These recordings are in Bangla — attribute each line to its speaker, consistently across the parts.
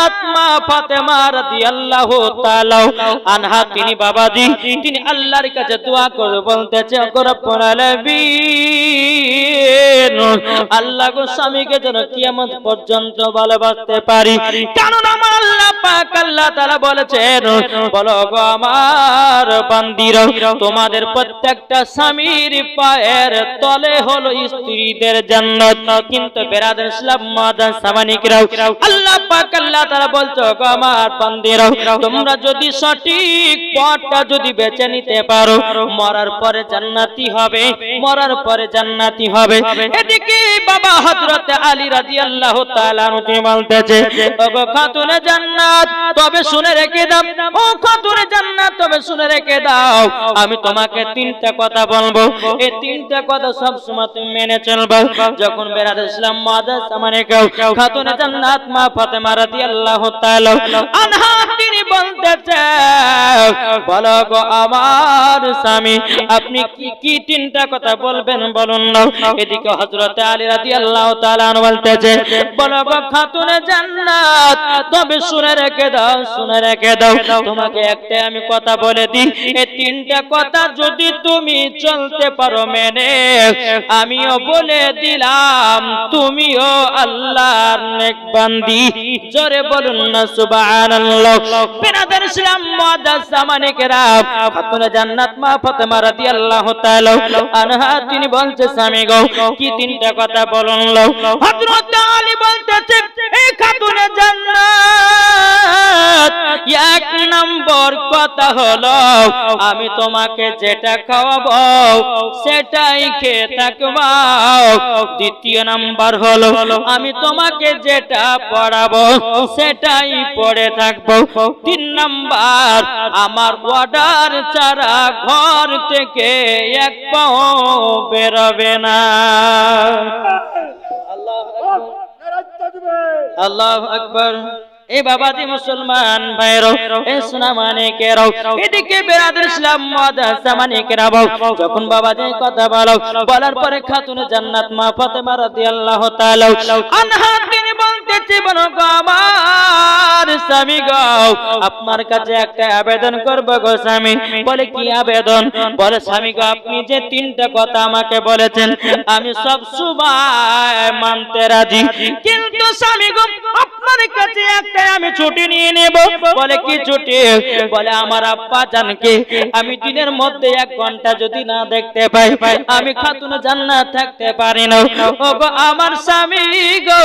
Speaker 1: জান্নাত মা ফাতেমা রাদিয়াল্লাহু তাআলা আনহা তিনি বাবাজি তিনি আল্লাহর কাছে দোয়া করে বলতেছে রব্বুল আলামিন আল্লাহ গো স্বামীকে যেন কিয়ামত পর্যন্ত ভালোবাসতে পারি, কারণ আমার আল্লাহ পাক আল্লাহ তাআলা বলেছেন বলো গো আমার বান্দীরা তোমাদের প্রত্যেকটা স্বামীর পায়ের তলে হলো স্ত্রীদের জান্নাত। কিন্তু বেরাদার ইসলাম মাদান সামানিকরাও আল্লাহ পাক আল্লাহ তাআলা বলছো গো আমার বান্দীরা তোমরা যদি সঠিক পথটা যদি বেছে নিতে পারো মরার পরে জান্নাতি হবে, মরার পরে জান্নাতি হবে। এদিকে বাবা হযরত আলী রাদিয়াল্লাহু তাআলা আনহু বলতেছে ওগো খাতুনে জান্নাত তবে শুনে রেখে দাও, ও খাতুনে জান্নাত তবে শুনে রেখে দাও আমি তোমাকে তিনটা কথা বলবো, এই তিনটা কথা সব সময় তুমি মেনে চলবে। যখন বেরাদার ইসলাম মাদান সামানিকরাও খাতুনে জান্নাত মা ফাতেমা রাদিয়াল্লাহু তাআলা আনহা তিনি বলতেছে বলো গো আমার স্বামী আপনি কি তিনটা কথা বলবেন বলুন না। এদিকে হযরত আলী রাদিয়াল্লাহু তাআলা বলতেছে বলো গো খাতুনে জান্নাত তবে শুনে রেখে দাও, শুনে রেখে দাও তোমাকে একটা আমি কথা বলে দিই, এই তিনটা কথা যদি তুমি চলতে পারো মেনে আমিও বলে দিলাম তুমিও আল্লাহর নেক বান্দি। জোরে বলুন না সুবহানাল্লাহ। বেরাদার ইসলাম মুআদ্দাস সামানিকেরাম খাতুনে জান্নাত মা ফাতেমা রাদিয়াল্লাহু তাআলা আনহা তিনি বলছে স্বামী গো কি তিনটা কথা বলুন লো। হযরত আলী বলতেছে এই খাতুনে জান্নাত এক নম্বর কথা হলো আমি তোমাকে যেটা খাওয়াবো সেটাই খেয়ে থাকবা, দ্বিতীয় নাম্বার হলো আমি তোমাকে যেটা পড়াবো সেটাই পড়ে থাকবো, তিন নাম্বার আমার অর্ডার ছাড়া ঘর থেকে এক পাও বেরোবে না। আল্লাহু আকবার। এই বাবাজি মুসলমান ভাইরা এ সোনা মানিকেরাও এদিকে বেরাদার ইসলাম মুআদ্দাস সামানিকেরাও যখন বাবাজি কথা বলার পরে খাতুনে জান্নাত মা ফাতেমা রাদিয়াল্লাহু তাআলা আনহা তিনি বলতেছে বলো গো আমার স্বামী গো আপনার কাছে একটা আবেদন করব গো স্বামী। বলে কি আবেদন? বলে স্বামী গো আপনি যে তিনটা কথা আমাকে বলেছেন আমি সব সময় মানতে রাজি, কিন্তু স্বামী গো আপনার কাছে একটা আমি ছুটি নিয়ে নেব। বলে কি ছুটি? বলে আমার আব্বা জানকে আমি দিনের মধ্যে 1 ঘন্টা যদি না দেখতে পাই আমি খাতুনে জান্নাত থাকতে পারি না। ওগো আমার স্বামী গো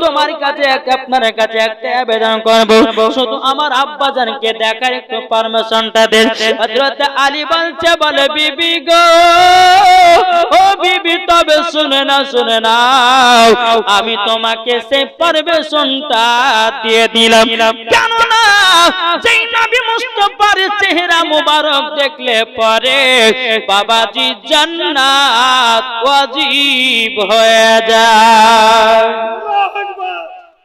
Speaker 1: তোমার কাছে আপনার কাছে একটা আবেদন করব, শুধু আমার আব্বা জানকে দেখার একটু পারমিশনটা দেন। হযরত আলী বলছে বলে বিবি গো ও বিবি তবে শুনে না শুনে নাও আমি তোমাকে সেই পারমিশনটা দিয়ে দিলাম, কেননা যেই নবী মুস্তাফার চেহারা মুবারক দেখলে পরে বাবাজি জান্নাত ওয়াজিব হয়ে যায়।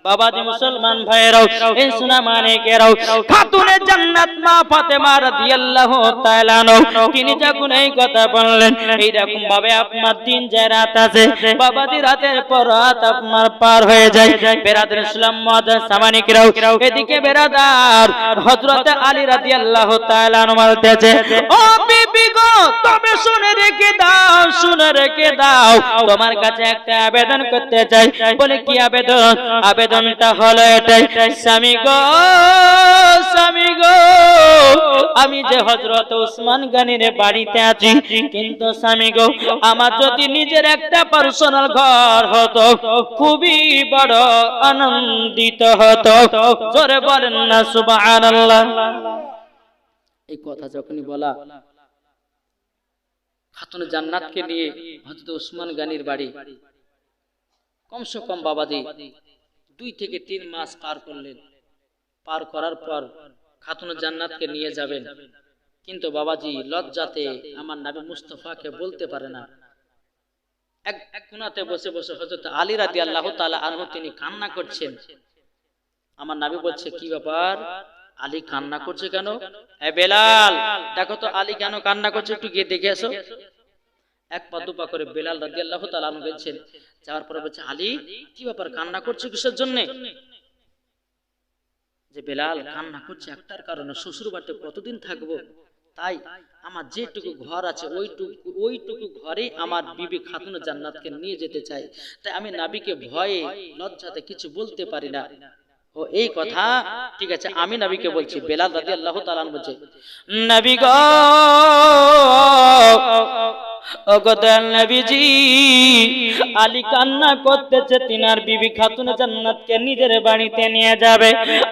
Speaker 1: বাবাজি মুসলমান ভাইরাও এই সোনা মানিকেরাও খাতুনে জান্নাত মা ফাতেমা রাদিয়াল্লাহু তাআলা আনহা তিনি যখন এই কথা বললেন এইরকম ভাবে আপনার দিন যায় রাত আছে বাবাজি রাতের পর রাত আপনার পার হয়ে যায়। বেরাদার ইসলাম মুআদ্দাস সামানিকেরাও এদিকে বেরাদার হযরত আলী রাদিয়াল্লাহু তাআলা আনহু বলতেছে ও বিবি গো তবে শুনে রেখে দাও, শুনে রেখে দাও তোমার কাছে একটা আবেদন করতে চাই। বলে কি আবেদন? আবেদনটা হলো এটাই স্বামী গো, স্বামী গো আমি যে হযরত ওসমান গনির বাড়িতে আছি কিন্তু স্বামী গো আমার যদি নিজের একটা পার্সোনাল ঘর হতো খুবই বড় আনন্দিত হতো। জোরে বলেন না সুবহানাল্লাহ। এই কথা যখনই বলা খাতুনে জান্নাতকে নিয়ে হযরত ওসমান গনির বাড়ি কমসে কম বাবাজি 2 থেকে 3 মাস পার করলেন। পার করার পর খাতুনে জান্নাতকে নিয়ে যাবেন, কিন্তু বাবাজি লজ্জাতে আমার নবী মুস্তাফাকে বলতে পারে না। এক কোণাতে বসে বসে হযরত আলী রাদিয়াল্লাহু তাআলা আনহু তিনি কান্না করছেন। আমার নবী বলছে কি ব্যাপার আলী কান্না করছে কেন? এ বেলাল দেখো তো আলী কেন কান্না করছে, একটু গিয়ে দেখে এসো। এক পা দুপা করে বেলাল রাদিয়াল্লাহু তাআলা আনহু গেছেন, যাওয়ার পরে বলছে আলী কি ব্যাপার কান্না করছো কিসের জন্য? যে বেলাল কান্না করছে একটার কারণে, শ্বশুর বাড়িতে কতদিন থাকবো, তাই আমার যেটুকু ঘর আছে ওইটুকু ঘরে আমার বিবি খাতুনে জান্নাতকে নিয়ে যেতে চাই, তাই আমি নবীকে ভয়ে লজ্জাতে কিছু বলতে পারি না। ও এই কথা, ঠিক আছে আমি নবীকে বলছি। বেলাল রাদিয়াল্লাহু তাআলা বলছে, নবী গো, ওগো দয়াল নবীজি, আলী কান্না করতেছে তিনার বিবি খাতুনে জান্নাতকে নিজের বাড়িতে নিয়ে যাবে।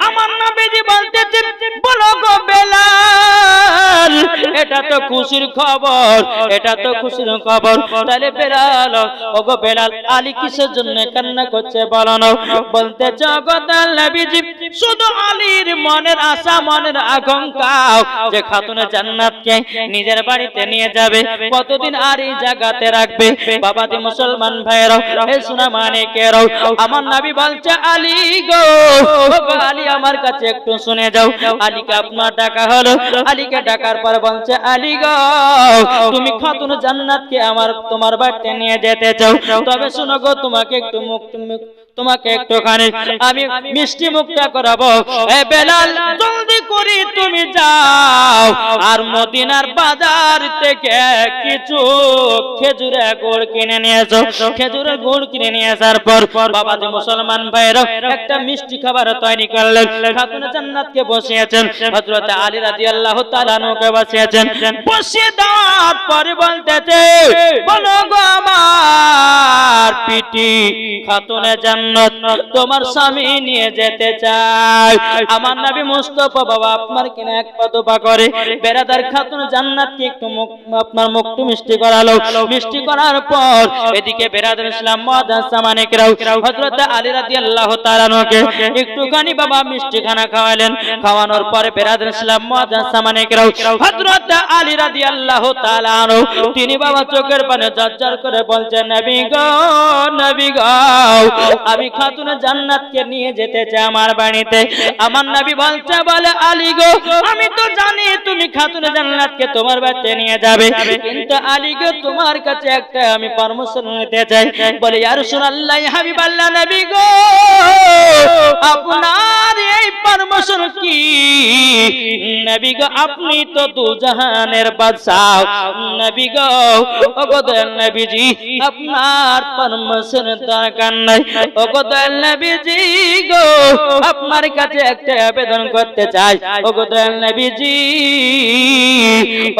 Speaker 1: আমার নবীজি বলতেছে, বলো গো বেলাল, এটা তো খুশির খবর, এটা তো খুশির খবর। তাহলে বেলাল, ওগো বেলাল, আলী কিসের জন্য কান্না করছে বলো না। বলতেছে, ওগো দয়াল নবীজি, শুধু আলীর মনের আশা, মনের আকাঙ্ক্ষা যে খাতুনে জান্নাতকে নিজের বাড়িতে নিয়ে যাবে, কতদিন আর এই জায়গাতে রাখবে। বাবাজি মুসলমান ভাইরাও, এই সোনা মানিকেরাও, আমার নবী বলছে, আলী গো, আলী আমার কাছে একটু শুনে যাও। আলীকে আপনার ডাকা হলো, আলীকে ডাকার পর বলছে, আলী গো, তুমি খাতুনে জান্নাতকে তোমার বাড়িতে নিয়ে যেতে চাও, তবে শুনো গো, তোমাকে একটুখানি আমি মিষ্টি মুখটা করাবো। এ বেলাল, জলদি করে তুমি যাও আর মদিনার বাজার থেকে কিছু খেজুরের গুড় কিনে নিয়ে এসো। খেজুরের গুড় কিনে নিয়ে আসার পর বাবাজি মুসলমান ভাইরা একটা মিষ্টি খাবার তৈরি করলেন। খাতুনে জান্নাতকে বসিয়েছেন, হযরত আলী রাদিয়াল্লাহু তাআলা আনহুকে বসিয়েছেন। বসিয়ে দেওয়ার পরে বলতেছে, বলো গো আমার পিটি খাতুনে জান্নাত তোমার স্বামী নিয়ে যেতে চায়। আমার নবী মুস্তাফা বাবা আপনার কিনা এক পা দোপা করে বেরাদার খাতুনে জান্নাতকে একটু আপনার মুখটু মিষ্টি করালো। মিষ্টি করার পর এদিকে বেরাদার ইসলাম মুআজ্জাজ সামানিকরাও হযরত আলী রাদিয়াল্লাহু তাআলা আনহুকে একটুখানি বাবা মিষ্টি খানা খাওয়ালেন। খাওয়ানোর পরে বেরাদার ইসলাম মুআজ্জাজ সামানিকরাও হযরত আলী রাদিয়াল্লাহু তাআলা আনহু তিনি বাবা চোখের পানি ঝরঝর করে বলছেন, নবী গো, নবী গো, আমি খাতুনে জান্নাতকে নিয়ে যেতে চাই আমার বাড়িতে। আমার নবী বলছে, বলে আলী গো, আমি তো জানি তুমি খাতুনে জান্নাতকে তোমার বাড়িতে নিয়ে যাবে, কিন্তু আলী গো, তোমার কাছে একটা আমি পারমিশন নিতে চাই। বলে, ইয়া রাসূলুল্লাহ, হাবিবাল্লাহ, নবী গো, আপনার এই পারমিশন কি? নবী গো, আপনি তো দু জাহানের বাদশা। নবী গো, ওগো দয়াল নবীজি, আপনার পারমিশন দরকার নাই। ওগো দয়াল নবীজি গো, আপনার কাছে একটা আবেদন করতে চাই। ওগো দয়াল নবীজি,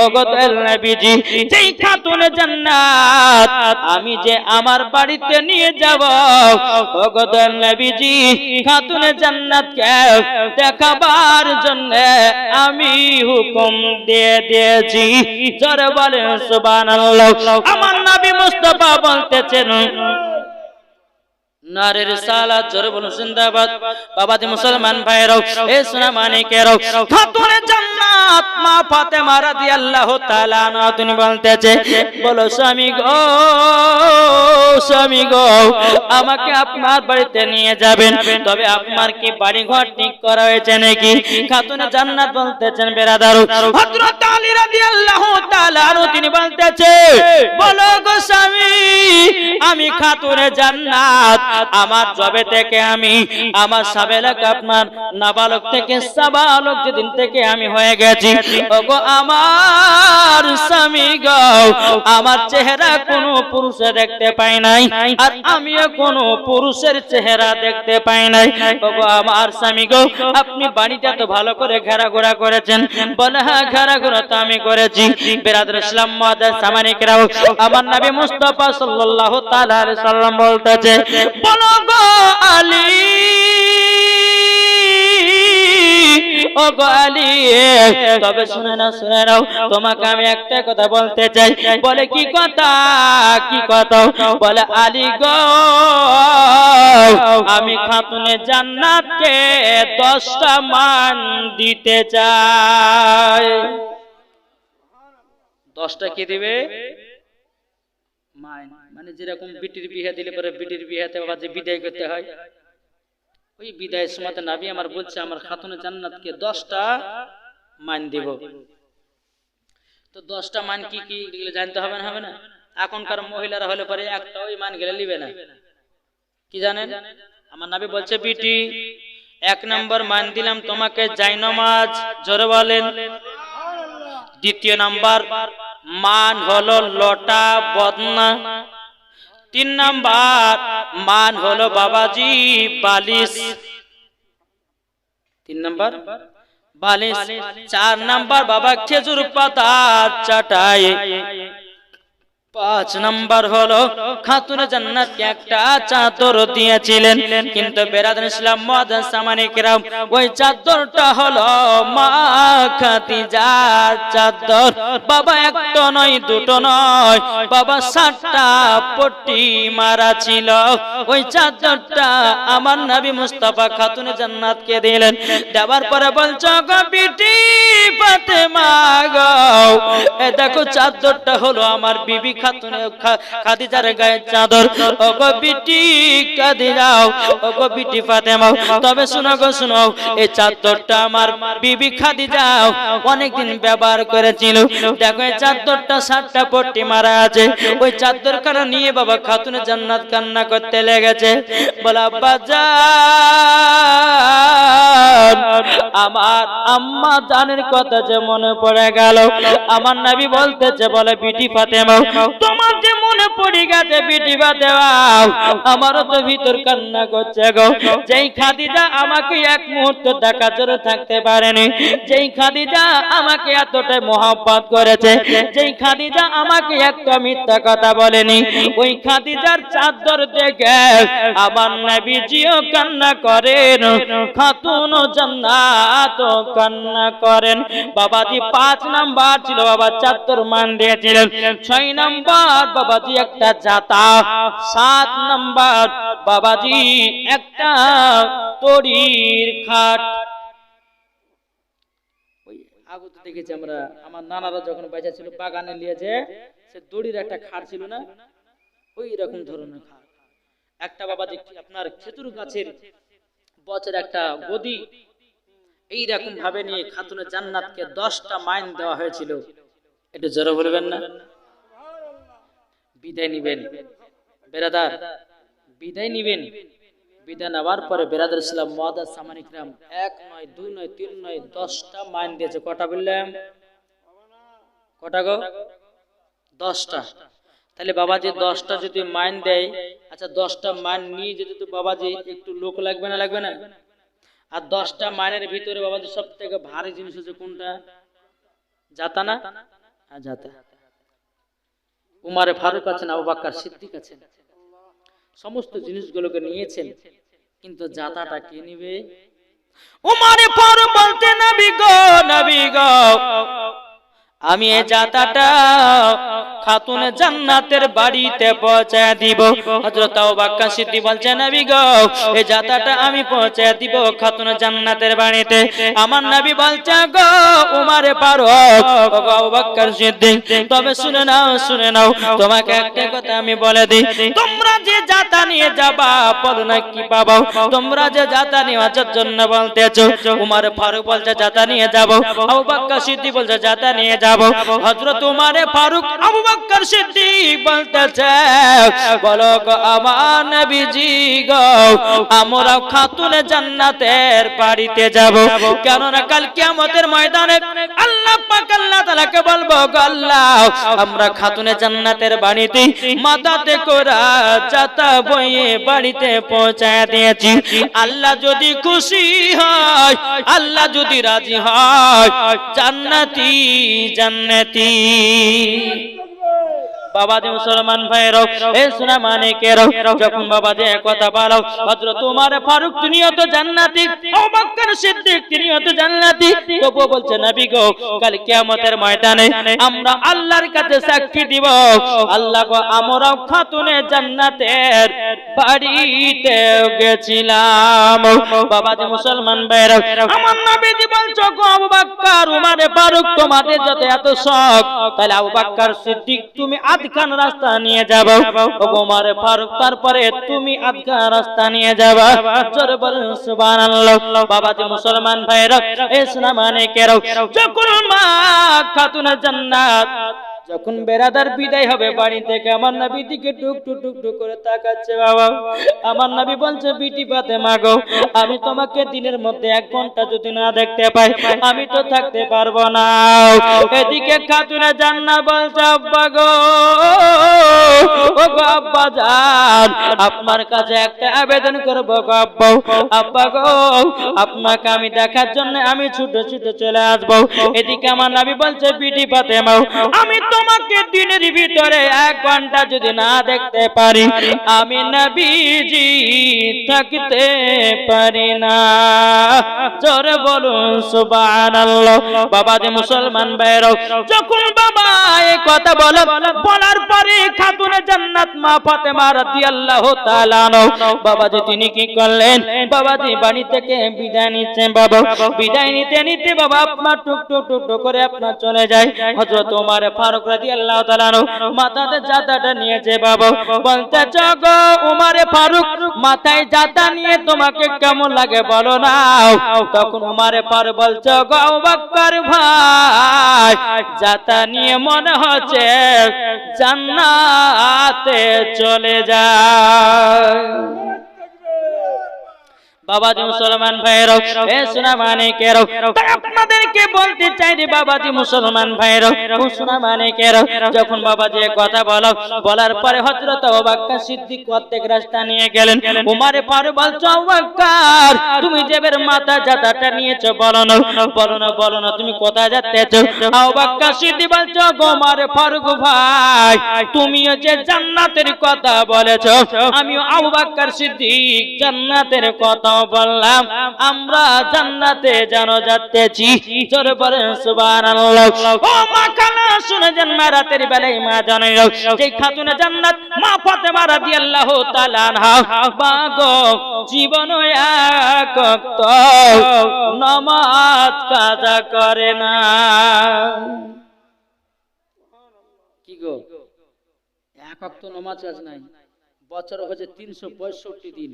Speaker 1: ওগো দয়াল নবীজি, যেই খাতুনে জান্নাত আমি যে আমার বাড়িতে নিয়ে যাব, ওগো দয়াল নবীজি, খাতুনে জান্নাতকে দেখাবার জন্য আমি হুকুম দিয়ে দিয়েছি। জোরে বলেন সুবহানাল্লাহ। আমার নবী মুস্তাফা বলতেছেন, নারে রিসালাত, জোরে বলুন জিন্দাবাদ। বাবাজি মুসলমান ভাইরাও, এ সোনা মানিকেরাও, খাতুনে জান্নাত মা ফাতেমা রাদিয়াল্লাহু তাআলা আনহা তিনি বলতেছে, বলো স্বামী গো, স্বামী গো, আমাকে আপনার বাড়িতে নিয়ে যাবেন, তবে আপনার কি বাড়ি ঘর ঠিক করা হয়েছে নাকি? খাতুনে জান্নাত বলতেছেন, বেরাদারু হযরত আলী রাদিয়াল্লাহু তাআলা আনহু তিনি বলতেছে, বলো গো স্বামী, আমি খাতুনে জান্নাত আমার জবে থেকে আমি আমার সাবেলাক আপনার নাবালক থেকে সাবালক যেদিন থেকে আমি হয়ে গেছি, ওগো আমার স্বামী গো, আমার চেহারা কোনো পুরুষে দেখতে পাই নাই, আর আমিও কোনো পুরুষের চেহারা দেখতে পাই নাই। ওগো আমার স্বামী গো, আপনি বাড়িটা তো ভালো করে ঘোরাঘোরা করেছেন। বলে, হ্যাঁ, ঘোরাঘোরা তো আমি করেছি। বেরাদার ইসলাম মুআজ্জাজ সামানিকরাও, আমার নবী মুস্তাফা সাল্লাল্লাহু তাআলা আলাইহি সাল্লাম বলতেছে, বলো গো আলী, ও গো আলী, তবে শুনে নাও, তোমাকে আমি একটা কথা বলতে চাই। বলে, কি কথা, কি কথা? বলে, আলী গো, আমি খাতুনে জান্নাতকে 10টা মান দিতে চাই। 10টা কি দিবে? মান, মানে যেরকম বিটির বিয়ে দিলে পরে বিটির বিয়েতে বাবা যে বিদায় করতে হয়, ওই বিদায়ের সময় নবী আমার বলছে, আমার খাতুনে জান্নাতকে 10টা মান দিব। তো 10টা মান কি কি জানতে হবে না? হবে না? এখনকার মহিলারা হলে পরে একটা ওই মান গেলে নিবে না। কি জানেন? আমার নবী বলছে, বিটি এক নম্বর মান দিলাম তোমাকে জায়নামাজ, জোরে বলেন। দ্বিতীয় নাম্বার মান হলো লটা বদনা। তিন নাম্বার মান হলো বাবাজি বালিশ। তিন নাম্বার বালিশ। চার নাম্বার বাবা খেজুর পাতা চাটাই। পাঁচ নাম্বার হলো খাতুনে জান্নাতকে একটা চাদর দিয়েছিলেন, কিন্তু বেরাদার ইসলাম মুআজ্জাজ সামানে কিরাম ওই চাদরটা হলো মা খাদিজার চাদর। বাবা একটা নয় দুটো নয় বাবা 7টা পট্টি মারা ছিল। ওই চাদরটা আমার নবী মুস্তাফা খাতুনে জান্নাতকে দিলেন। দেওয়ার পরে বলছো গো বিটি ফাতেমা গো, এ দেখো চাদরটা হলো আমার বিবি খাদিজার গায়ের চাদর। ওগো বিটি খাদিজা, ওগো বিটি ফাতেমা, তবে শুনো গো শুনো, এই চাদরটা আমার বিবি খাদিজা অনেকদিন ব্যবহার করেছিল। দেখো এই চাদরটা 7টা পট্টি মারা আছে। ওই চাদর কাটা নিয়ে বাবা খাতুনে জান্নাত কান্না করতে লেগেছে। বলা বাজার আমার আম্মা জানের কথা যে মনে পড়ে গেল। আমার নবী বলতেছে, বলে বিটি ফাতেমা তোমার যে মনে পড়ে গেছে বিটি ফাতেমা, আমারও তো ভিতর কান্না করছে গো। যেই খাদিজা আমাকে এক মুহূর্ত দেখা জোরে থাকতে পারেনি, যেই খাদিজা আমাকে এতটাই মহব্বত করেছে, যেই খাদিজা আমাকে একটা মিথ্যা কথা বলেনি, ওই খাদিজার চাদর দেখে আমার নবীজিও কান্না করেন, খাতুন জান্নাত কান্না করেন। বাবাজি 5 নাম্বার ছিল বাবা চাদর মান দিয়েছিলেন। 6 নাম্বার বাবাজি একটা জাতা। 7 নাম্বার বাবাজি একটা তরির খাট। ওই আগে তো দেখেছি আমরা, আমার নানারা যখন বেঁচে ছিল বাগানে নিয়েছে, সে দড়ির একটা খাট ছিল না, ওই রকম ধরনের খাট। একটা বাবাজি আপনার খেজুর গাছের বছর একটা গদি এইরকম ভাবে নিয়ে খাতুনে জান্নাতকে 10টা মাইন দেওয়া হয়েছিল। একটু জোরে বলবেন না? বিদায় নিবেন বেরাদার, বিদায় নিবেন। বিদায় নেওয়ার পরে বেরাদার ইসলাম মুআজ্জাজ সামানে কিরাম 1 নয় 2 নয় 3 নয় 10টা মাইন দিয়েছে। কটা বললাম? কটা গো? 10টা। তাহলে বাবাজি 10টা যদি মাইন দেয়, আচ্ছা 10টা মাইন নিয়ে যেতে তো বাবাজি একটু লোক লাগবে না? লাগবে না? আর 10টা মাইনের ভিতরে বাবাজি সব থেকে ভারী জিনিস হচ্ছে কোনটা? জাতা না? হ্যাঁ জাতা। উমারে ফারুক আছেন, আবু বকর সিদ্দিক আছেন, সমস্ত জিনিসগুলোকে নিয়েছেন, কিন্তু জাতাটা কে নিবে? উমারে ফারুক বলতে, নবী গো, নবী গো, আমি এই জাতাটা খাতুনে জান্নাতের বাড়িতে পৌঁছায় দিব। হযরত আবু বকর সিদ্দিক বলছেন, নবী গো, এই জাতাটা আমি পৌঁছায় দিব খাতুনে জান্নাতের বাড়িতে। আমার নবী বলছে, গো উমারে ফারুক, গো আবু বকর সিদ্দিক, তবে শুনে নাও, শুনে নাও, তোমাকে একটা কথা আমি বলে দিই, তোমরা যে জাতা নিয়ে যাবা, বলো না কি পাবো? তোমরা যে জাতা নেওয়ার জন্য বলতেছো, উমারে ফারুক বলছে জাতা নিয়ে যাব, আবু বকর সিদ্দিক বলছে জাতা নিয়ে যাব। হযরত উমারে ফারুক আবু বকর সিদ্দিক বলতেছে, বলো গো আমার নবীজি গো, আমরা খাতুনে জান্নাতের বাড়িতে যাব। কেন না কাল কিয়ামতের ময়দানে আল্লাহ পাক আল্লাহ তাআলাকে বলবো, গো আল্লাহ, আমরা খাতুনে জান্নাতের বাড়িতে মাথাতে করা জাতা বয়ে বাড়িতে পৌঁছায় দিয়েছি। আল্লাহ যদি খুশি হয়, আল্লাহ যদি রাজি হয়, জান্নাতি জান্নাতি। বাবাজি মুসলমান ভাইরাও, এ সোনা মানিকেরাও, যখন বাবাজি কথা বলো, হযরত উমর ফারুক তিনিও তো জান্নাতি, আবু বকর সিদ্দিক তিনিও তো জান্নাতি, তবু বলছে, নবী গো, কাল কিয়ামতের ময়দানে আমরা আল্লাহর কাছে সাক্ষী দিব, আল্লাহ গো, আমরাও খাতুনে জান্নাতের বাড়িতে গেছিলাম। বাবাজি মুসলমান ভাইরাও, আমার নবীজি বলছো, গো আবু বকর উমর ফারুক, তোমাদের যত এত শখ, তাহলে আবু বকর সিদ্দিক তুমি আধখান রাস্তা নিয়ে যাবো, ওমর ফারুক তারপরে তুমি আধখান রাস্তা নিয়ে যাবা। জোরে বলুন সুবহানাল্লাহ। বাবাজি মুসলমান ভাইরা, এ সোনা মানিকেরাও, যখন মা খাতুনে জান্নাত যখন বেরাদার বিদায় হবে বাড়ি থেকে, আমার নবী দিকে টুক টুক টুক টুক করে তাকাচ্ছে। বাবা, আমার নবী বলছে, বিটি ফাতেমা গো, আমি তোমাকে দিনের মধ্যে 1 ঘন্টা যদি না দেখতে পাই, আমি তো থাকতে পারবো না। এদিকে খাতুনে জান্নাত বলছে, আব্বা গো, ও গো আব্বা জান, আপনার কাছে একটা আবেদন করবো গো আব্বা। আব্বা গো, আপনাকে আমি দেখার জন্য আমি ছুটে ছুটে চলে আসবো। এদিকে আমার নবী বলছে, বিটি ফাতেমা, আমি তোমাকে দিনের ভিতরে 1 ঘন্টা যদি না দেখতে পারি, আমি নবীজি থাকতে পারি না। জোরে বলুন সুবহানাল্লাহ। বাবাজি মুসলমান ভাইরা, যখন বাবা এই কথা বলার পরে খাতুনে জান্নাত মা ফাতেমা রাদিয়াল্লাহু তাআলা বাবাজি তিনি কি করলেন? বাবাজি বাড়ি থেকে বিদায় নিচ্ছেন। বাবা বিদায় নিতে নিতে বাবা আপনার টুক টুক টুক টুক করে আপনার চলে যায়। হযরত ওমর ফারুক রাদিয়াল্লাহু তাআলা মাথাতে জাতাটা নিয়েছে। বাবা বলতে গো ওমর ফারুক, মাথায় জাতা নিয়ে তোমাকে কেমন লাগে বলো না। তখন ওমর ফারুক বলছে, গো আবু বকর ভাই, জাতা নিয়ে মনে হচ্ছে জান্নাতে চলে যায়। বাবাজি মুসলমান ভাইরা, এ সোনা মানিকেরা, তাই আপনাদেরকে বলতে চাই রে বাবাজি মুসলমান ভাইরা, ও সোনা মানিকেরা, যখন বাবাজি কথা বলার পরে হযরত আবু বকর সিদ্দিক প্রত্যেক রাস্তা নিয়ে গেলেন। ওমর ফারুক বলছে, আবু বকর, তুমি যে বের মাথা জাতাটা নিয়েছো, বলো না তুমি কোথায় যাচ্ছো? আবু বকর সিদ্দিক বলছে, ওমর ফারুক ভাই, তুমিও যে জান্নাতের কথা বলেছো, আমিও আবু বকর সিদ্দিক জান্নাতের কথা বললাম, আমরা জান্নাতে যেন যাচ্তেছি। জোরে বলেন সুবহানাল্লাহ। ও মা খালা শুনে যান, মা রাতের বেলায় মা জানেন যে খাতুনে জান্নাত মা ফাতেমা রাদিয়াল্লাহু তাআলা আনহা বাগো জীবন এক ওয়াক্ত নামাজ কাজা করে না। কি গো, এক ওয়াক্ত নামাজ কাজ নাই, বছর হচ্ছে 365 দিন,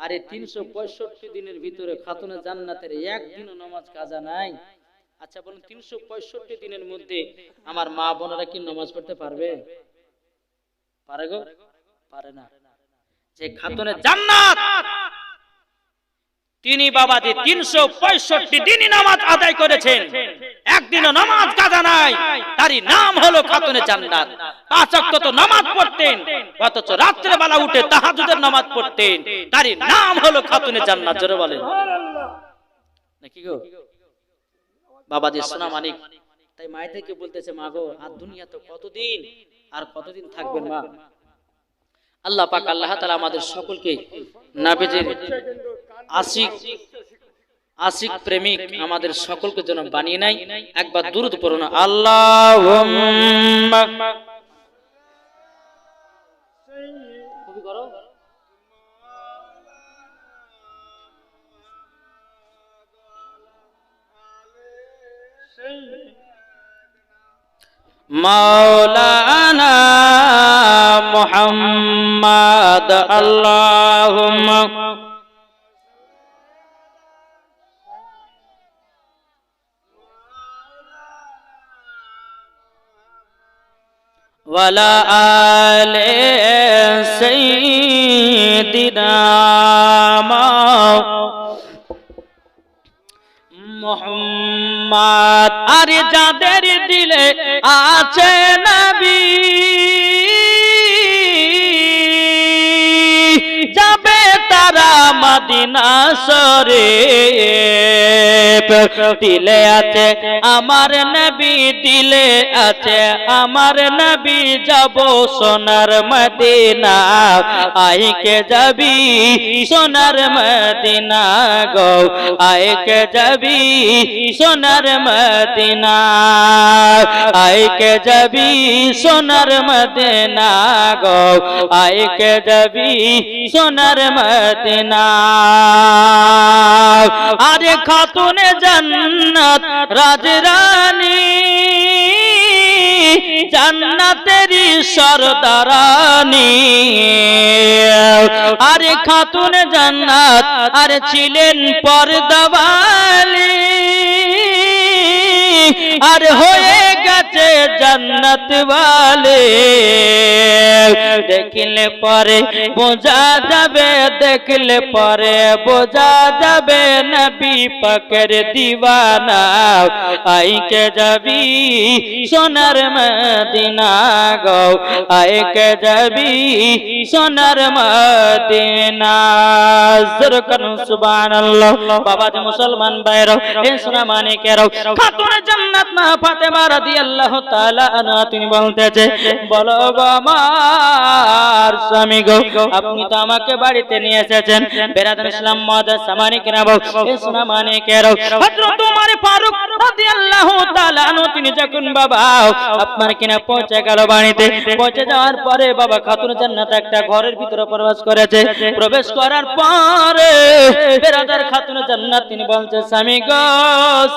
Speaker 1: আর এই 365 দিনের ভিতরে খাতুনে জান্নাতের একদিনও নামাজ কাজা নাই। আচ্ছা বলুন, 365 দিনের মধ্যে আমার মা বোনেরা কি নামাজ পড়তে পারবে? পারে গো? পারে না। যে খাতুনে জান্নাত তিনি বাবাজি 365 দিনই নামাজ আদায় করেছেন, একদিনও নামাজ কাজা নাই, তারই নাম হলো খাতুনে জান্নাত। 5 ওয়াক্ত তো নামাজ পড়তেন, অথচ রাত্রে বেলা উঠে তাহাজ্জুদের নামাজ পড়তেন, তারই নাম হলো খাতুনে জান্নাত। জোরে বলেন নাকি গো বাবাজি সোনা মানিক। তাই মায়েদেরকে বলতেছে, মা গো, আর দুনিয়া তো কতদিন, আর কতদিন থাকবেন মা? আল্লাহ পাক আল্লাহ তাআলা আমাদের সকলকে নবীজির আশিক প্রেমিক আমাদের সকলকে যেন বানিয়ে নাই। একবার দুরূদ পড়ুন, আল্লাহুম্মা মাওলানা মুহাম্মদ আল্লাহুম্মা ওয়ালা আলে সাইয়্যিদিনা মুহাম্মদ। আরে যাদের দিলে আছে নবী, যাবে তারা মদিনা শরীফ। দিলে আছে আমার নবী, দিলে আছে আমার নবী, যাব সোনার মদিনা। আইকে যাবি সোনার মদিনা গো, আইকে যাবি সোনার মদিনা, আইকে যাবি সোনার মদিনা গো, আইকে যাবি সোনার মদিনা। আরে খাতুনে জান্নাত রাজরানী, জান্নাতেরই সরদারানী। আরে খাতুনে জান্নাত আরে ছিলেন পর্দাওয়ালি, আর হয়ে গেছে জান্নাত ওয়ালে। দেখলে পরে বোঝা যাবে, দেখলে পরে বোঝা যাবে নবী পাকের দিওয়ানা। আইকে যাবি সোনার মদিনা গো, আইকে যাবি সোনার মদিনা। জোরকান সুবহানাল্লাহ। বাবা যে মুসলমান ভাইরা, এ সোনা মানিকেরা, খাতুনে জান্নাত মা ফাতেমা রাদিয়াল্লাহু তাআলা আনহা তিনি বলতেছে, বলো গো আমার স্বামী গো, আপনি তো আমাকে বাড়িতে নিয়ে এসেছেন। বেরাদার ইসলাম মুআদ্দাস সামানিকেরা, এ সোনা মানিকেরা, হযরত ওমর ফারুক রাদিয়াল্লাহু তাআলা আনহু তিনি যখন বাবা আপনার কিনা পৌঁছে গেল বাড়িতে, পৌঁছে যাওয়ার পরে বাবা খাতুনে জান্নাত একটা ঘরের ভিতরে প্রবেশ করেছে। প্রবেশ করার পরে বেরাদার খাতুনে জান্নাত তিনি বলছে, স্বামী গো,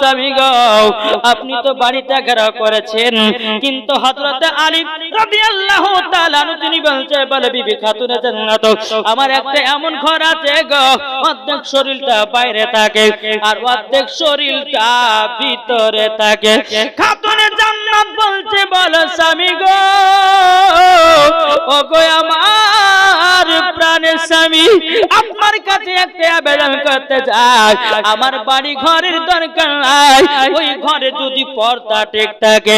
Speaker 1: স্বামী গো, আপনি তো বাড়িটা ঘেরাও করেছেন, কিন্তু হযরত আলী রাদিয়াল্লাহু তাআলা আনহু তিনি বলছে, বলে বিবি খাতুনে জান্নাত, আমার একটা এমন ঘর আছে গো, অর্ধেক শরীরটা বাইরে থাকে আর অর্ধেক শরীরটা ভিতরে থাকে। খাতুনে জান্নাত বলছে, বলো স্বামী গো, ও গো আমার প্রাণের স্বামী, আপনার কাছে একটা আবেদন করতে চাই। আমার বাড়ি ঘরের দরকার নাই, ওই ঘরে যদি পর্দা ঠিক থাকে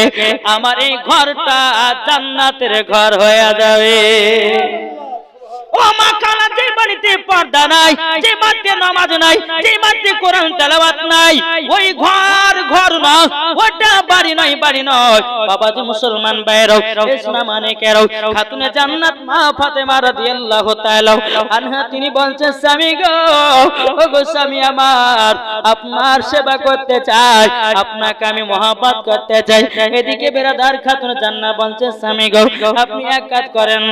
Speaker 1: আমার এই ঘরটা জান্নাতের ঘর হয়ে যাবে। ও মা খালা, যে বাড়িতে পর্দা নাই, যে বাড়িতে নামাজ নাই, যে বাড়িতে কোরআন তেলাওয়াত নাই, ওই ঘর ঘর না, ওটা বাড়ি নয়, বাড়ি নয়। বাবাজি মুসলমান ভাইরা, ইসলাম মানিকেরা, খাতুনে জান্নাত মা ফাতেমা রাদিয়াল্লাহু তাআলা আনহা তিনি বলছেন, স্বামী গো, ও গো স্বামী আমার, আপনার সেবা করতে চাই, আপনাকে আমি মহব্বত করতে চাই। এদিকে বেরাদার খাতুনে জান্নাত বলছেন, স্বামী গো, আপনি এক কাজ করেন,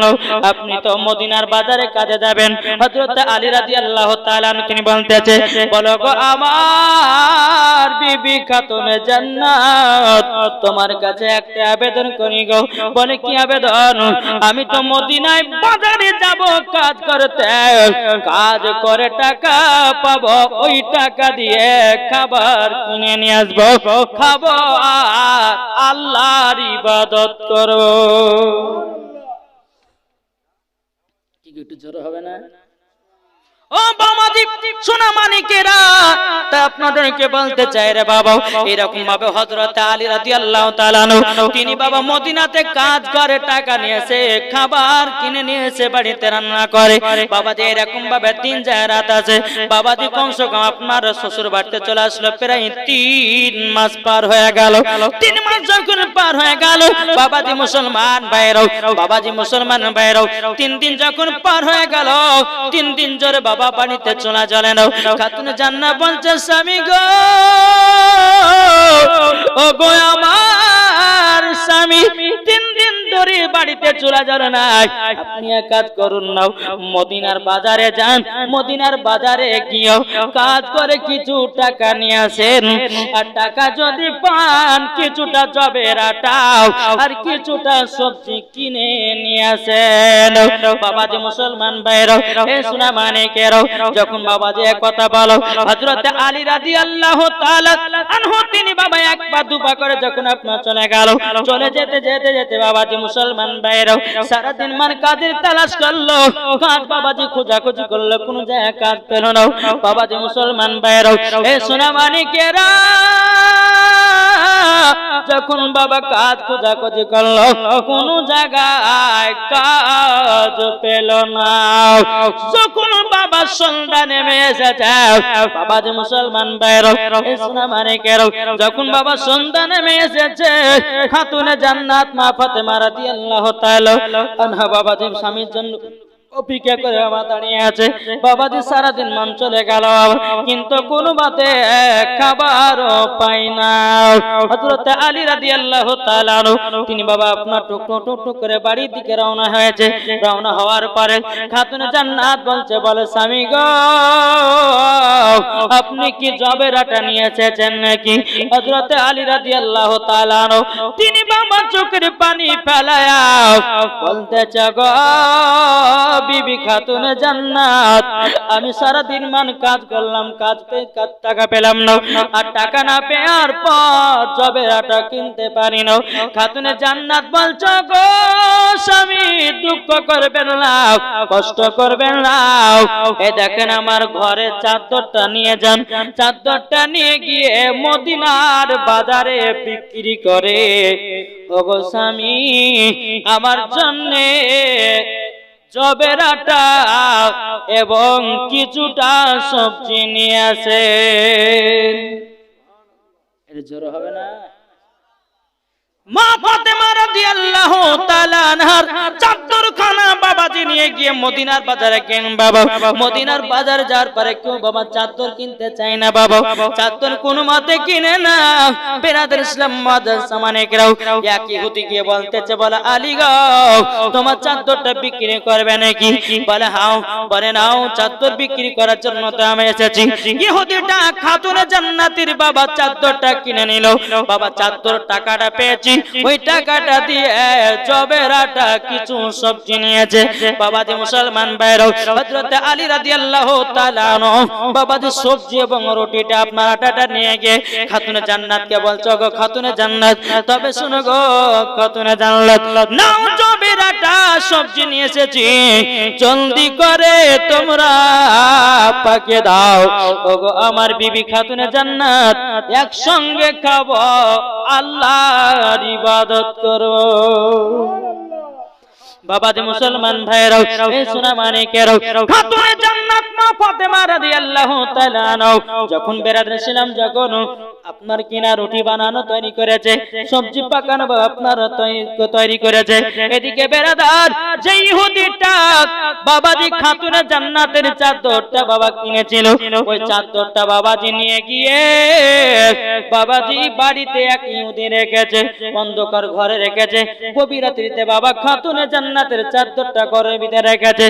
Speaker 1: আপনি তো মদিনার বাজারে কাজে যাবেন। হযরত আলী রাদিয়াল্লাহু তাআলা তিনি বলতেছে, বলো গো আমার বিবি খাতুনে জান্নাত, তোমার কাছে একটা আবেদন করি গো। বলে, কি আবেদন? আমি তো মদিনায় বাজারে যাব কাজ করতে, কাজ করে টাকা পাবো, ওই টাকা দিয়ে খাবার কিনে নিয়ে আসবো, খাবো আর আল্লাহর ইবাদত করব। একটু জোরে হবে না? ও বাবাজি সোনা মানিকেরা, তা আপনাদেরকে বলতে চাই রে বাবা, এরকম ভাবে হযরত আলী রাদিয়াল্লাহু তাআলা তিনি বাবা মদিনাতে কাজ করে টাকা নিয়েছে, খাবার কিনে নিয়েছে, বাড়িতে রান্না করে। বাবাজি এরকম ভাবে দিন যায় রাত আছে। বাবাজি কমসে কম আপনার শ্বশুর বাড়িতে চলে আসলো প্রায় 3 মাস পার হয়ে গেল। 3 মাস যখন পার হয়ে গেল বাবাজি মুসলমান ভাইরাও, বাবাজি মুসলমান ভাইরাও, 3 দিন যখন পার হয়ে গেল, 3 দিন জোরে বাবা বাড়িতে চলা চলে না। খাতুনে জান্নাত বলছে, স্বামী গো, ও গো আমার স্বামী, 3 দিন ধরে বাড়িতে চলা চলে না, আপনি এক কাজ করুন না, মদিনার বাজারে যান, মদিনার বাজারে গিয়ে কাজ করে কিছু টাকা নিয়ে আসেন, আর টাকা যদি পান কিছুটা জবের আটাও আর কিছুটা সবজি কিনে নিয়ে আসেন। বাবাজি মুসলমান ভাইরা, এ সোনা মানিকেরা, যখন বাবাজি এক কথা বলো, হযরত আলী রাদিয়াল্লাহু তাআলা আনহু তিনি বাবা এক পা দুপা করে যখন আপনার চলে গেল, চলে যেতে যেতে যেতে বাবাজি মুসলমান ভাইরা সারা দিন মান কাজের তালাশ করলো, কাজ বাবাজি খোঁজাখুঁজি করলো, কোনো জায়গায় কাজ পেল না। বাবাজি মুসলমান ভাইরা, এ সোনা মানিকেরা, যখন বাবা কাজ খোঁজাখুঁজি করলো, কোনো জায়গায় কাজ পেল না। যখন বাবা সন্ধ্যা নেমে এসেছে, বাবাজি মুসলমান ভাইরা, এ সোনা মানিকেরা, যখন বাবা সন্ধ্যা নেমে এসেছে, খাতুনে জান্নাত মা ফাতেমা রাদিয়াল্লাহু তাআলা আনহা বাবাজির স্বামীর জন্য অপেক্ষা করে বাবা দাঁড়িয়ে আছে। বাবাজি সারাদিন মন চলে গেল, কিন্তু কোনো বাতে খাবারও পাই না। হযরত আলী রাদিয়াল্লাহু তাআলা তিনি বাবা আপনার টুকটুক টুকটুক করে বাড়ির দিকে রওনা হয়েছে। রওনা হওয়ার পরে খাতুনে জান্নাত বলছে, বলে, স্বামী গো, আপনি কি জবের আটা নিয়ে এসেছেন নাকি? হযরত আলী রাদিয়াল্লাহু তাআলা তিনি বাবা চোখের পানি ফেলায়া বলতেছে, গো বিবি খাতুনে জান্নাত, আমি সারাদিন মান কাজ করলাম, কাজ টাকা পেলাম না, আর টাকা না পেয়ার পর জবের আটা কিনতে পারি না। খাতুনে জান্নাত বলছো গো স্বামী দুঃখ করবেন না, কষ্ট করবেন না, এই দেখেন আমার ঘরে চাদরটা নিয়ে যান, চাদরটা নিয়ে গিয়ে মদিনার বাজারে বিক্রি করে ওগো স্বামী আমার জন্যে জবের আটা এবং কিছুটা সবজি নিয়ে আসেন। এর জোর হবে না? মা ফাতেমা রাদিয়াল্লাহু তাআলা আনহার চাদরখানা বাবাজি নিয়ে গিয়ে মদিনার বাজারে কেন বাবা, মদিনার বাজার যাওয়ার পরে কেউ বাবা চাদর কিনতে চায় না বাবা, চাদর কোনো মতে কিনে না। বেরাদার ইসলাম মাদার সামানে কেরাও এক ইহুদি গিয়ে বলতেছে, বলে আলী গো তোমার চাদরটা বিক্রি করবে নাকি? বলে হাও। বলে নাও, চাদর বিক্রি করার জন্য তো আমি এসেছি। ইহুদিটা খাতুনে জান্নাতের বাবা চাদরটা কিনে নিল। বাবা চাদর টাকাটা পেয়েছি, ওই টাকাটা দিয়ে জবের আটা কিছু সবজি নিয়েছে। বাবাজি মুসলমান ভাইরাও, হযরত আলী রাদিয়াল্লাহু তাআলা আনহু বাবাজি সবজি এবং রুটিটা আপনার আটাটা নিয়ে গিয়ে খাতুনে জান্নাতকে বলছো, গো খাতুনে জান্নাত তবে শুনো গো খাতুনে জান্নাত, নাও জবের আটা সবজি নিয়ে এসেছি, জলদি করে তোমরা পাকে দাও। ওগো আমার বিবি খাতুনে জান্নাত একসঙ্গে খাবো, আল্লাহর ইবাদত করো। বাবাজি মুসলমান ভাইরাও, এই সোনা মানিকেরাও, খাতুনে জান্নাত মা ফাতেমা রাদিয়াল্লাহু তাআলা আনহা যখন বেরাদার ছিলাম, যখন আপনার কিনা রুটি বানানো তৈরি করেছে, সবজি পাকানো আপনার তৈরি করেছে, এদিকে বেরাদার যে ইহুদিটা বাবাজি খাতুনে জান্নাতের চাদরটা বাবা কিনেছিল, ওই চাদরটা বাবাজি নিয়ে গিয়ে বাবাজি বাড়িতে এক ইহুদি রেখেছে, অন্ধকার ঘরে রেখেছে। গভীর রাত্রিতে বাবা খাতুনে জান্নাতের চাদরটা ঘরের ভিতরে রেখেছে।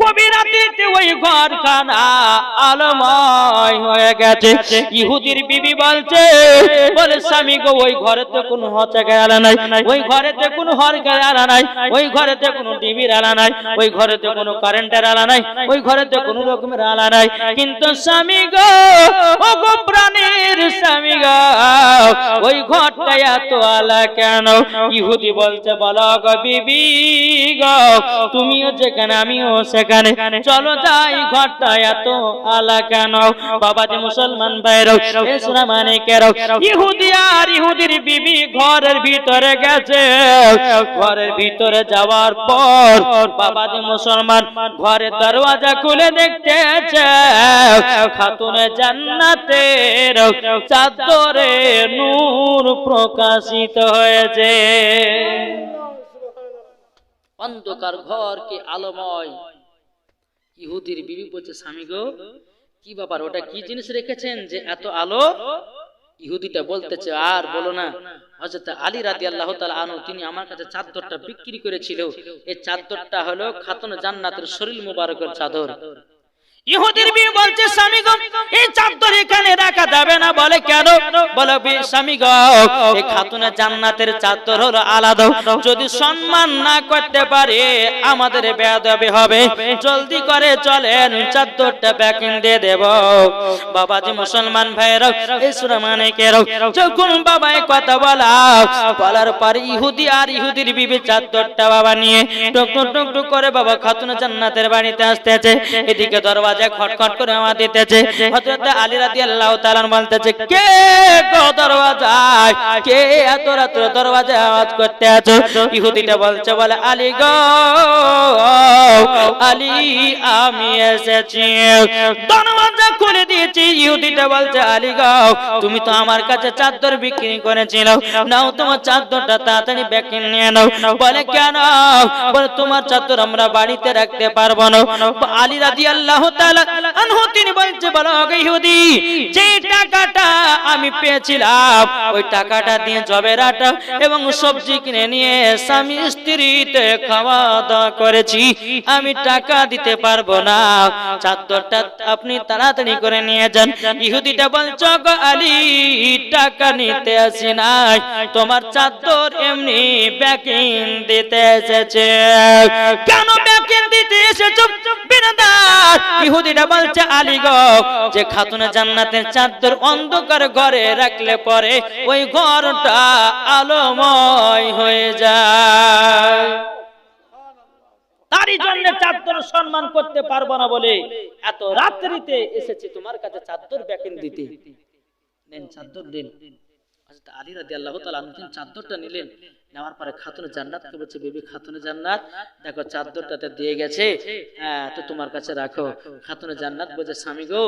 Speaker 1: গভীর রাত্রিতে ওই ঘরখানা আলোময় হয়ে গেছে। ইহুদির বিবি বলছে, বলে স্বামী গো ওই ঘরেতে কোনো হচের আলা নাই, ওই ঘরেতে কোনো হরকের আলা নাই, ওই ঘরেতে কোনো টিভির আলা নাই, ওই ঘরেতে কোনো কারেন্টের আলা নাই, ওই ঘরেতে কোনো রকমের আলা নাই, কিন্তু স্বামী গো ও গো প্রাণের স্বামী গো ওই ঘরটা এত আলা কেন? ইহুদি বলছে, বলো গো বিবি গো তুমিও যেখানে আমিও সেখানে, চলো যাই, ঘরটা এত আলা কেন? বাবাজি মুসলমান ভাইরাও, এই সোনা মানিকেরাও, ইহুদি আর ইহুদির বিবি ঘরের ভিতরে গেছে। ঘরের ভিতরে যাওয়ার পর বাবাজি মুসলমান ঘরের দরওয়াজা খুলে দেখতেছে খাতুনে জান্নাতের চাদরে নূর প্রকাশিত হয়েছে। অন্ধকার ঘর কি আলোময়। ইহুদির বিবি বলছে, স্বামী গো কি ব্যাপার, ওটা কি জিনিস রেখেছেন যে এত আলো? ইহুদিটা বলতেছে, আর বলো না, হযরত আলী রাদিয়াল্লাহু তাআলা আনহু তিনি আমার কাছে চাদরটা বিক্রি করেছিল, এই চাদরটা হলো খাতুনে জান্নাতের শরীর মুবারকের চাদর। ইহুদির বিবি বলছে, স্বামী গো এই চাদর এখানে রাখা যাবে না। বলে কেন? বলে স্বামী গো এই খাতুনে জান্নাতের চাদর হলো আলাদা, যদি সম্মান না করতে পারে আমাদের বেয়াদবি হবে, জলদি করে চলেন চাদরটা ব্যাকিং দিয়ে দেব। বাবাজি মুসলমান ভাইরা, এই সূরা মানিকেরাও, যখন বাবা এই কথা বলার পর ইহুদি আর ইহুদির বিবি চাদরটা বাবা নিয়ে টুক টুক করে বাবা খাতুনে জান্নাতের বাড়িতে আসতেছে। এদিকে দরজা খটখট করে আওয়াজ দিতেছে। হযরত আলী রাদিয়াল্লাহু তাআলা বলতেছে, কে গো দরজায়, কে এত রাতে দরজায় আওয়াজ করতে আছো? ইহুদিটা বলছে, বলে আলী গো আলী আমি এসেছি। দরজা খুলে দিয়েছি। ইহুদিটা বলছে, আলী গো তুমি তো আমার কাছে চাদর বিক্রি করেছিল, নাও তোমার চাদরটা তাড়াতাড়ি ব্যাকে নিয়ে নাও। বলে কেন? বলে তোমার চাদর আমরা বাড়িতে রাখতে পারবো না। আলী রাদিয়াল্লাহু তাআলা আনহু তিনি বলছে, বলো গো ইহুদি, যে টাকাটা আমি পেয়েছিলাম ওই টাকাটা দিয়ে জবের আটা এবং সবজি কিনে নিয়ে স্বামী স্ত্রীতে খাওয়া দাওয়া করেছি, আমি টাকা দিতে পারবো না, চাদরটা আপনি তাড়াতাড়ি করে নিয়ে যান। ইহুদিটা বলছে, গো আলী, টাকা নিতে আসি নাই, তোমার চাদর এমনি ব্যাকিং দিতে এসেছে। কেন ব্যাকিং দিতে এসেছো বিরাদার? ইহুদিটা বলছে, আলী গো, যে খাতুনে জান্নাতের চাদর অন্ধকার ঘরে রাখলে পরে ওই ঘরটা আলোময় হয়ে যায়, তারই জন্য চাদর সম্মান করতে পারবো না বলে এত রাত্রিতে এসেছি তোমার কাছে চাদর ব্যাকিং দিতে। নেন চাদর দিন। হযরত আলী রাদিয়াল্লাহু তাআলা আনহু চাদরটা নিলেন, নেওয়ার পরে খাতুনে জান্নাতকে বলছে, বেবি খাতুনে জান্নাত, দেখো চাদরটাতে দিয়ে গেছে, হ্যাঁ তো তোমার কাছে রাখো। খাতুনে জান্নাত বলছে, স্বামী গো,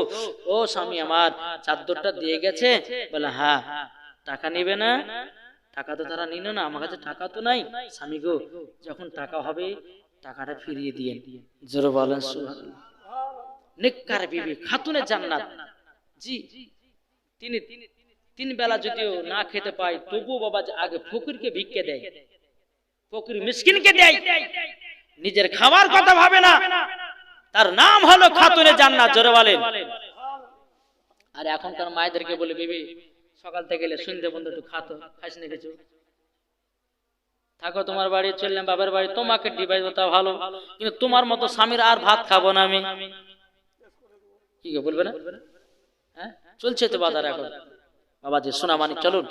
Speaker 1: ও স্বামী আমার, চাদরটা দিয়ে গেছে। বলে, হ্যাঁ, টাকা নিবে না? টাকা তো তারা নিল না, আমার কাছে টাকা তো নাই। স্বামী গো, যখন টাকা হবে টাকাটা ফিরিয়ে দিয়েন। জোরে বলেন সুবহানাল্লাহ। নেককার বিবি খাতুনে জান্নাত, জি তিনি তিন বেলা যদিও না খেতে পায় তবুও বাবা আগে ফকিরকে ভিক্ষে দেয়, ফকির মিসকিনকে দেয়, নিজের খাবার কথা ভাবে না। তার নাম হলো খাতুনে জান্নাত। জোরে বলেন। আর এখনকার মায়েদেরকে বলে, বিবি সকাল থেকে গেলে সন্ধ্যে বন্ধু একটু খাতো, খাস না কিছু, থাকো তোমার বাড়ি, চললাম বাবার বাড়ি, তোমাকে ডিভাইস তা ভালো, কিন্তু তোমার মতো স্বামীর আর ভাত খাবো না আমি। কি বলবে না? হ্যাঁ, চলছে তো বাজার এখন। বাবা যে সোনা মানিক, চলুন।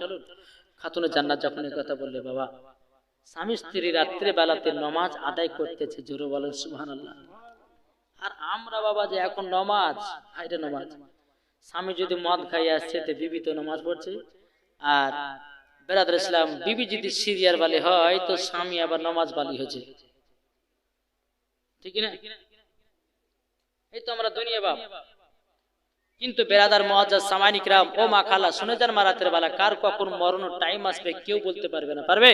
Speaker 1: খাতুনে জান্নাত যখন এই কথা বললে, বাবা স্বামী স্ত্রী রাত্রে বেলাতে নামাজ আদায় করতেছে। জোরে বলেন সুবহানাল্লাহ। আর আমরা বাবা যে এখন নামাজ, হাইরে নামাজ, স্বামী যদি মদ খাই আসছে তো বিবি তো নামাজ পড়ছে। আর বেরাদর ইসলাম, বিবি যদি সিরিয়ার বালি হয় তো স্বামী আবার নামাজ বালি হয়েছে, ঠিক না? এই তো আমরা দুনিয়া বাপ। কিন্তু বেরাদার মুআজ্জাজ সামাইন ইকরাম, ও মা খালা, শুনে যান মা রাতের বেলা কার কখন মরণ টাইম আসবে কেউ বলতে পারবে না। পারবে?